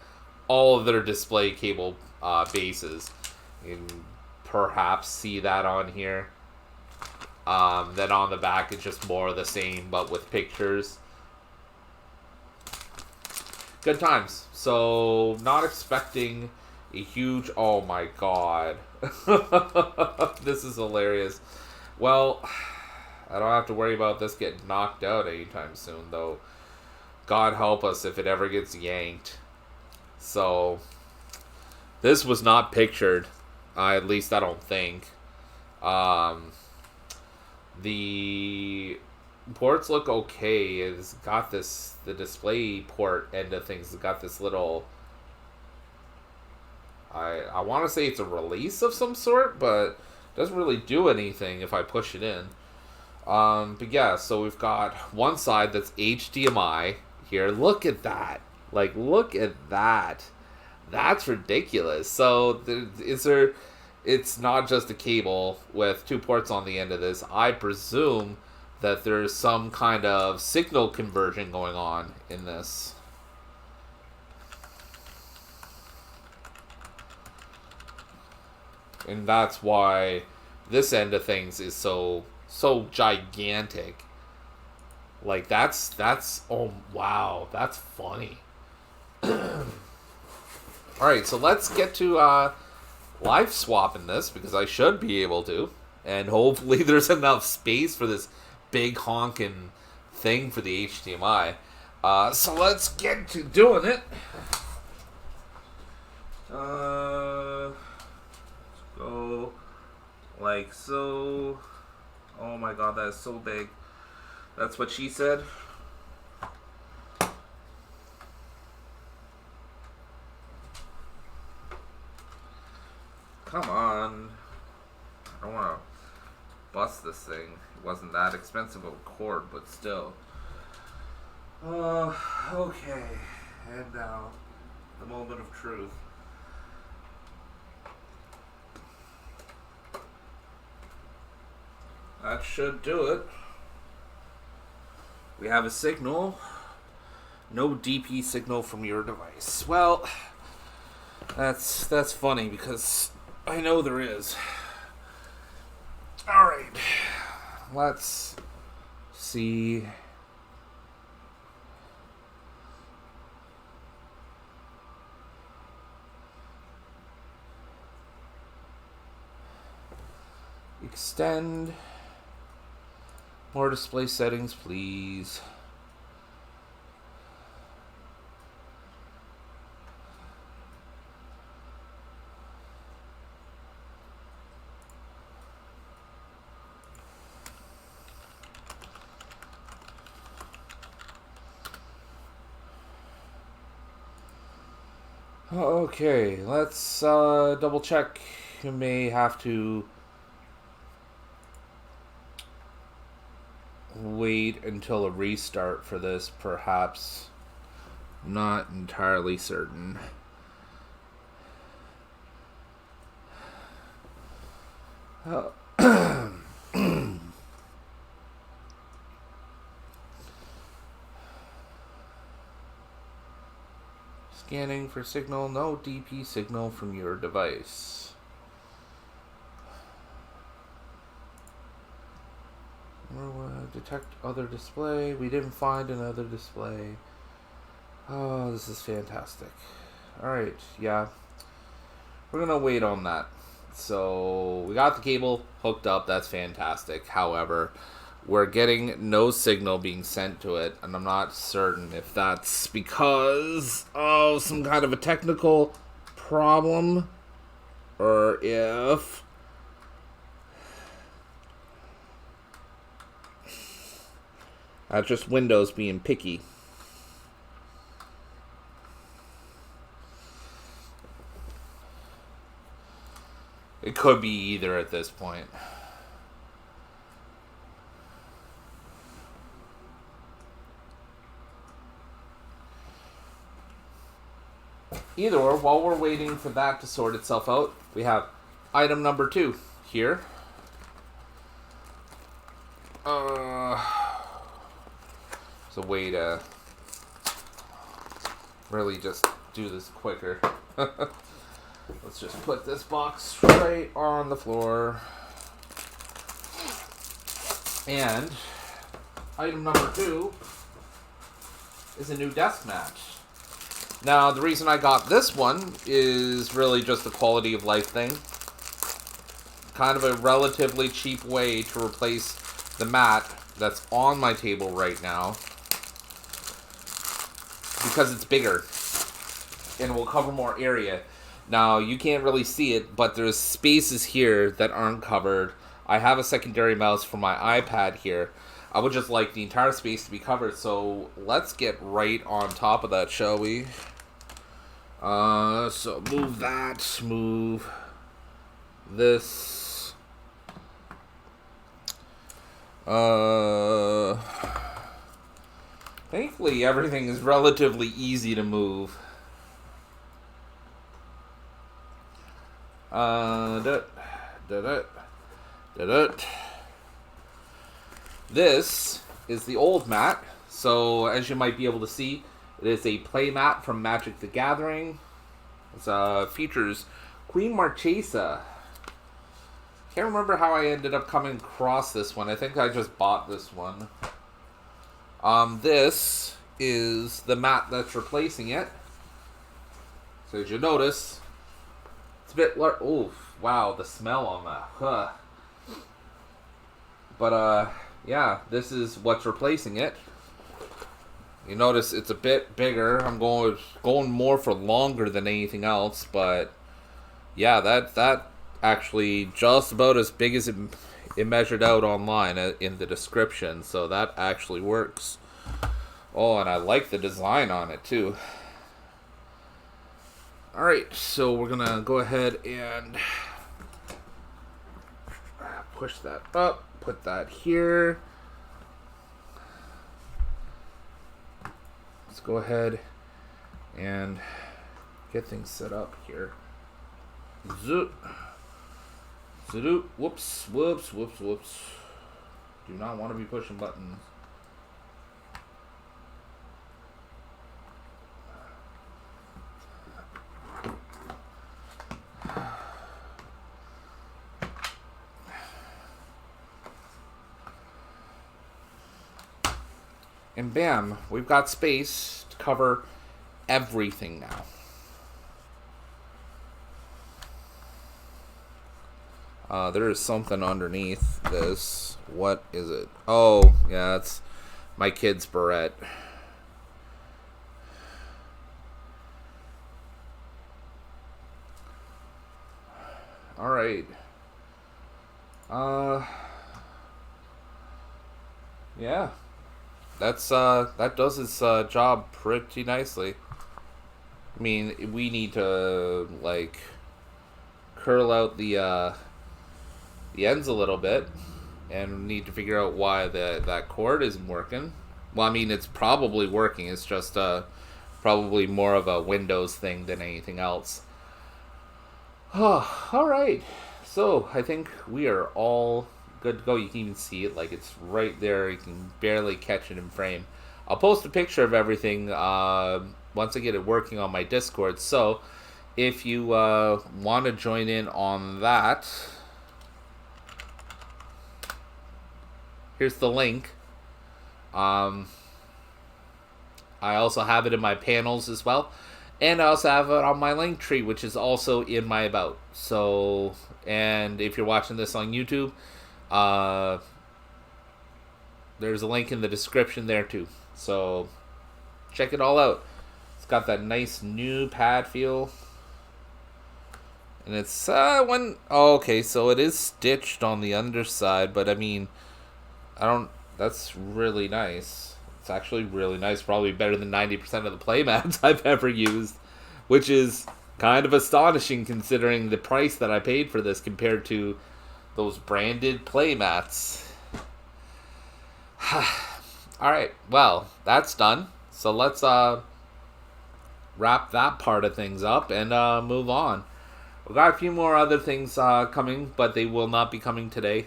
all of their display cable bases. Perhaps see that on here. Then on the back it's just more of the same but with pictures. Good times. So not expecting a huge... Oh my god. This is hilarious. Well, I don't have to worry about this getting knocked out anytime soon, though. God help us if it ever gets yanked. So this was not pictured. At least I don't think. The ports look okay. It's got this, the display port end of things. It's got this little... I want to say it's a release of some sort, but it doesn't really do anything if I push it in. But yeah, so we've got one side that's HDMI here. Look at that. Like, look at that. That's ridiculous. So, it's not just a cable with two ports on the end of this. I presume that there's some kind of signal conversion going on in this. And that's why this end of things is so gigantic. Like, that's, oh, wow, that's funny. Alright, so let's get to, live swapping this, because I should be able to. And hopefully there's enough space for this big honking thing for the HDMI. So let's get to doing it. Let's go like so. Oh my god, that is so big. That's what she said. Come on. I don't want to bust this thing. It wasn't that expensive of a cord, but still. Okay. And now, the moment of truth. That should do it. We have a signal. No DP signal from your device. Well, that's funny because I know there is. Alright. Let's see. Extend. More display settings, please. Okay, let's double check. You may have to wait until a restart for this, perhaps. Not entirely certain. Scanning for signal. No DP signal from your device. Detect other display. We didn't find another display. Oh, this is fantastic. Alright, yeah. We're gonna wait on that. So, we got the cable hooked up. That's fantastic. However, we're getting no signal being sent to it, and I'm not certain if that's because of some kind of a technical problem, or if that's just Windows being picky. It could be either at this point. Either or, while we're waiting for that to sort itself out, we have item number 2 here. It's a way to really just do this quicker. Let's just put this box right on the floor. And item number 2 is a new desk mat. Now, the reason I got this one is really just a quality of life thing. Kind of a relatively cheap way to replace the mat that's on my table right now, because it's bigger and will cover more area. Now, you can't really see it, but there's spaces here that aren't covered. I have a secondary mouse for my iPad here. I would just like the entire space to be covered, so let's get right on top of that, shall we? So move that, move this. Thankfully, everything is relatively easy to move. This is the old mat. So, as you might be able to see, it is a play mat from Magic the Gathering. It features Queen Marchesa. Can't remember how I ended up coming across this one. I think I just bought this one. This is the mat that's replacing it. So as you notice, it's a bit oh, wow, the smell on that. Huh. But, yeah, this is what's replacing it. You notice it's a bit bigger. I'm going more for longer than anything else, but yeah, that actually just about as big as it measured out online in the description, so that actually works. Oh, and I like the design on it too. Alright, so we're gonna go ahead and push that up, put that here. Let's go ahead and get things set up here. Zoop. Zoop. Whoops. Whoops. Whoops. Whoops. Do not want to be pushing buttons. And bam, we've got space to cover everything now. There is something underneath this. What is it? Oh, yeah, it's my kid's barrette. Alright. Yeah. That does its job pretty nicely. I mean, we need to, like, curl out the ends a little bit, and need to figure out why that cord isn't working. Well, I mean, it's probably working. It's just probably more of a Windows thing than anything else. Oh, all right. So I think we are all good to go. You can even see it, like it's right there. You can barely catch it in frame. I'll post a picture of everything once I get it working on my Discord. So if you want to join in on that, here's the link. I also have it in my panels as well. And I also have it on my link tree, which is also in my about. So, and if you're watching this on YouTube, there's a link in the description there too. So, check it all out. It's got that nice new pad feel. And it's, okay, so it is stitched on the underside, but I mean, that's really nice. It's actually really nice, probably better than 90% of the playmats I've ever used, which is kind of astonishing considering the price that I paid for this compared to those branded playmats. Alright, well, that's done. So let's wrap that part of things up and move on. We've got a few more other things coming, but they will not be coming today.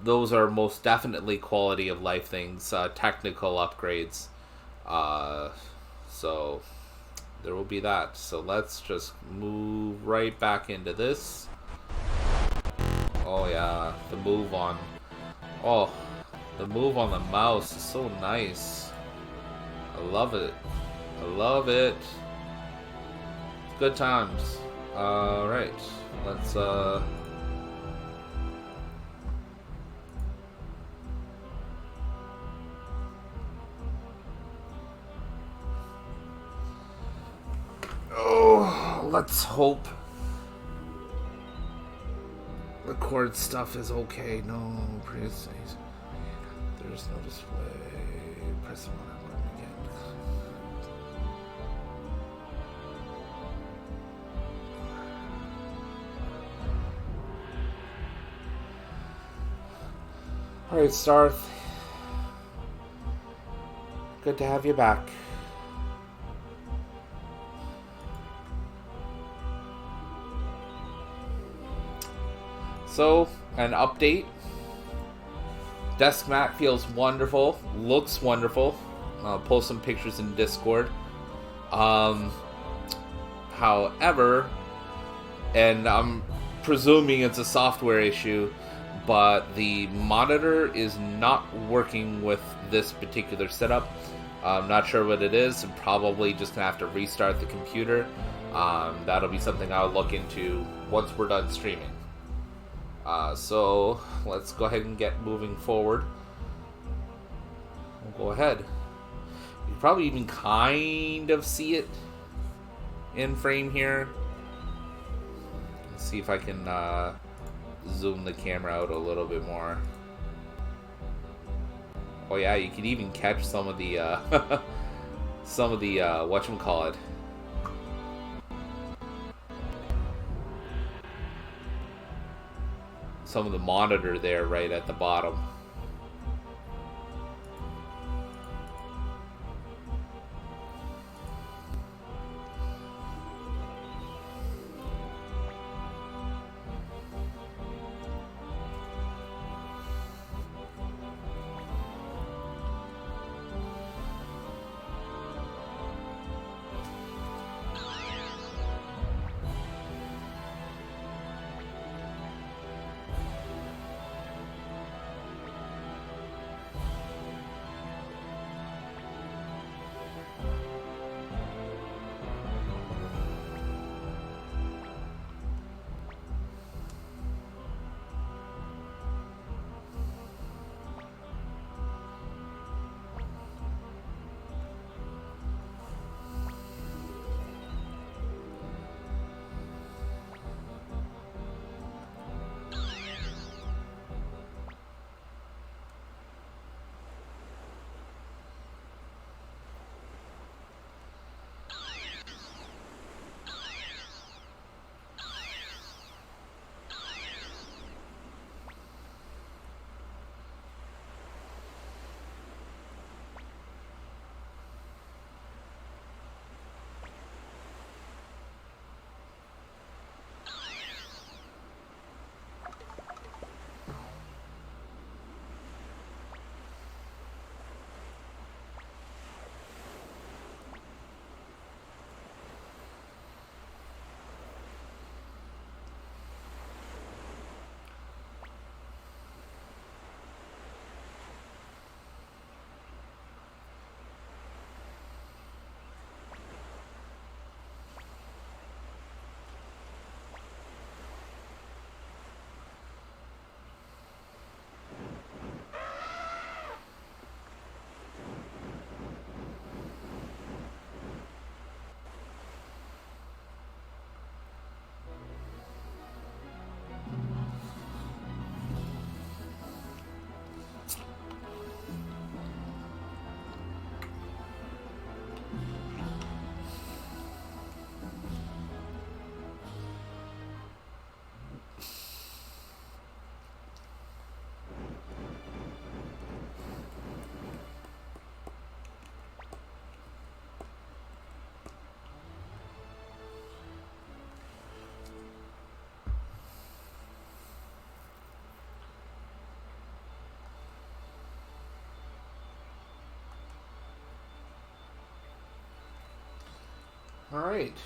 Those are most definitely quality of life things, technical upgrades. So there will be that. So let's just move right back into this. Oh yeah, the move on the mouse is so nice. I love it. I love it. Good times. Alright, let's let's hope the cord stuff is okay. No, please. There's no display. Press the button again. Alright, Starth. Good to have you back. So, an update. Desk mat feels wonderful, looks wonderful. I'll post some pictures in Discord. However, and I'm presuming it's a software issue, but the monitor is not working with this particular setup. I'm not sure what it is. I'm probably just gonna have to restart the computer. That'll be something I'll look into once we're done streaming. So let's go ahead and get moving forward. We'll go ahead. You probably even kind of see it in frame here. Let's see if I can zoom the camera out a little bit more. Oh yeah, you can even catch some of the whatchamacallit. Some of the monitor there right at the bottom. Alright.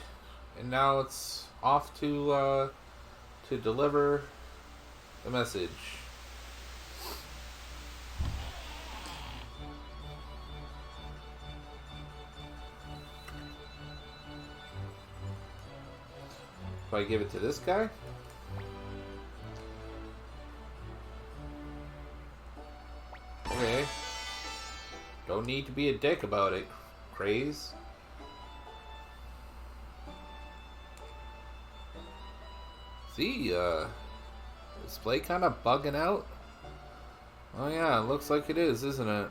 And now it's off to deliver the message. Do I give it to this guy? Okay. Don't need to be a dick about it, Craze. See, display kind of bugging out. Oh yeah, it looks like it is, isn't it?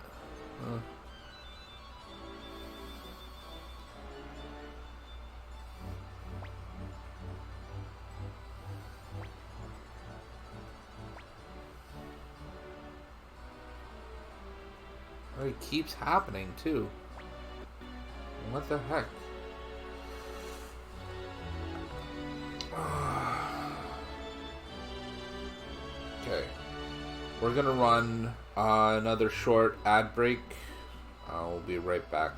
Oh, it keeps happening too. What the heck? Okay. We're gonna run another short ad break. We'll be right back.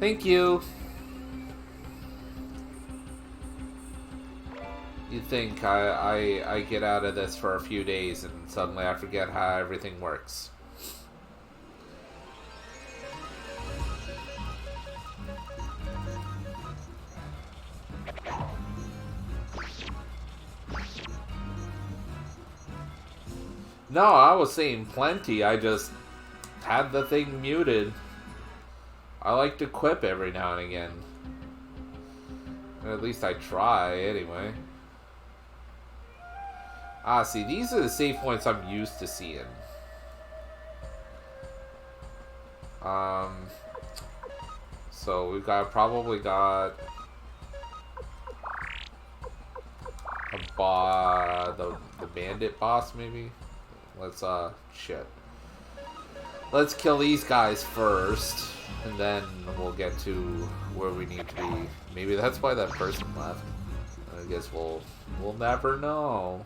Thank you. You'd think I get out of this for a few days and suddenly I forget how everything works. No, I was saying plenty. I just had the thing muted. I like to quip every now and again. Or at least I try, anyway. Ah, see, these are the save points I'm used to seeing. So we've probably got the bandit boss, maybe? Let's, shit. Let's kill these guys first, and then we'll get to where we need to be. Maybe that's why that person left. I guess we'll never know.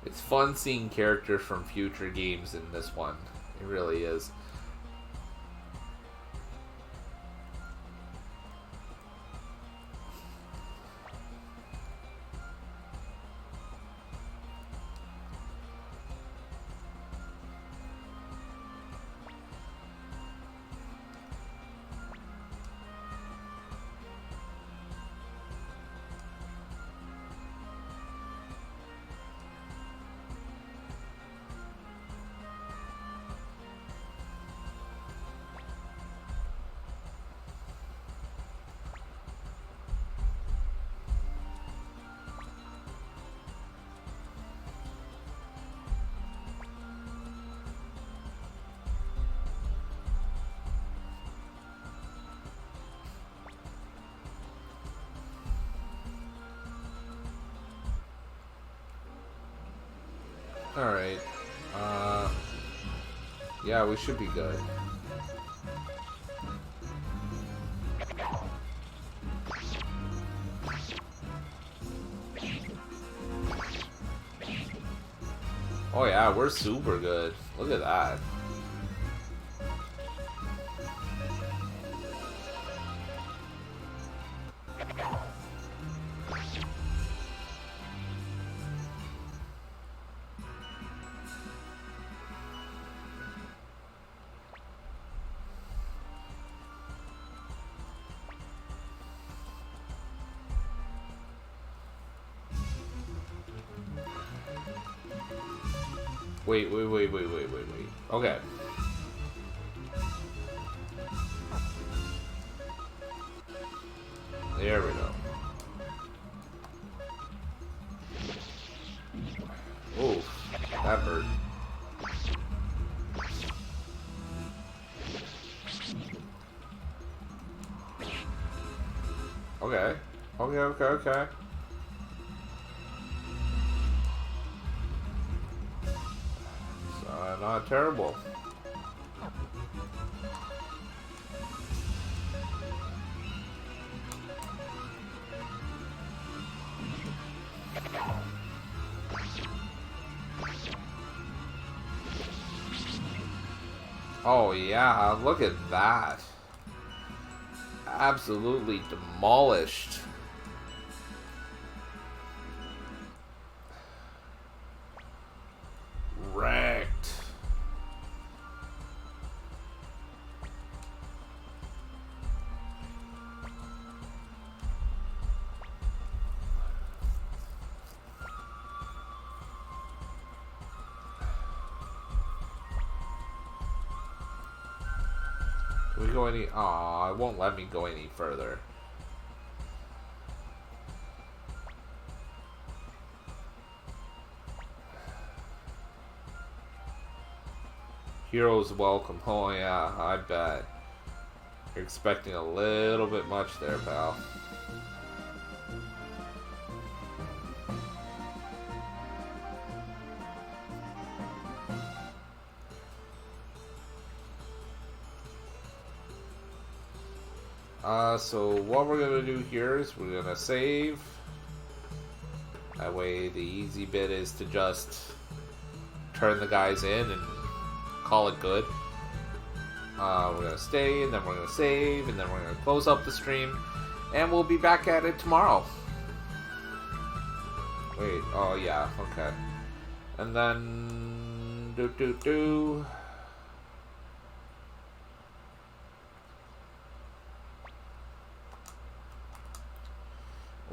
It's fun seeing characters from future games in this one. It really is. Alright. Yeah, we should be good. Oh yeah, we're super good. Look at that. Wait. Okay. There we go. Oh, that hurt. Okay. Okay. Not terrible. Oh yeah, look at that. Absolutely demolished. Wrecked. Can we go any... Aw, it won't let me go any further. Heroes welcome. Oh yeah, I bet. You're expecting a little bit much there, pal. So what we're gonna do here is we're gonna save. That way the easy bit is to just turn the guys in and call it good. We're gonna stay, and then we're gonna save, and then we're gonna close up the stream, and we'll be back at it tomorrow. Wait, oh yeah, okay. And then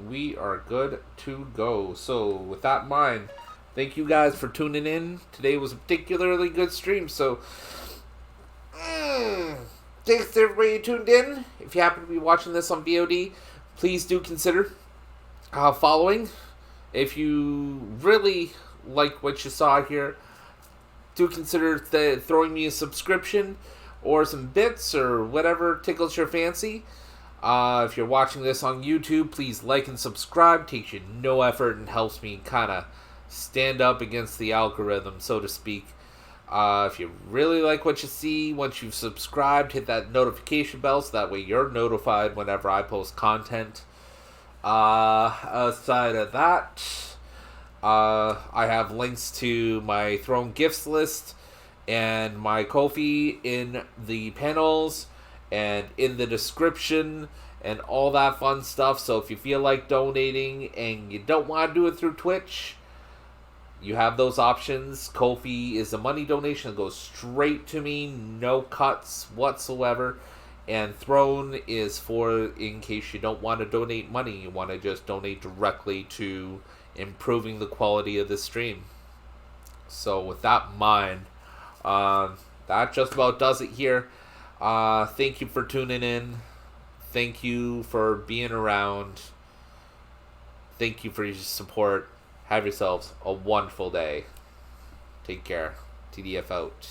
we are good to go. So with that in mind, thank you guys for tuning in. Today was a particularly good stream, so thanks to everybody who tuned in. If you happen to be watching this on VOD, please do consider following. If you really like what you saw here, do consider throwing me a subscription or some bits or whatever tickles your fancy. If you're watching this on YouTube, please like and subscribe. Takes you no effort and helps me kind of stand up against the algorithm, so to speak. If you really like what you see, once you've subscribed, hit that notification bell so that way you're notified whenever I post content. Outside of that, I have links to my Throne Gifts list and my Ko-fi in the panels and in the description and all that fun stuff. So if you feel like donating and you don't want to do it through Twitch, you have those options. Ko-fi is a money donation that goes straight to me, no cuts whatsoever. And Throne is for in case you don't want to donate money, you want to just donate directly to improving the quality of the stream. So with that in mind, that just about does it here. Thank you for tuning in. Thank you for being around. Thank you for your support. Have yourselves a wonderful day. Take care. TDF out.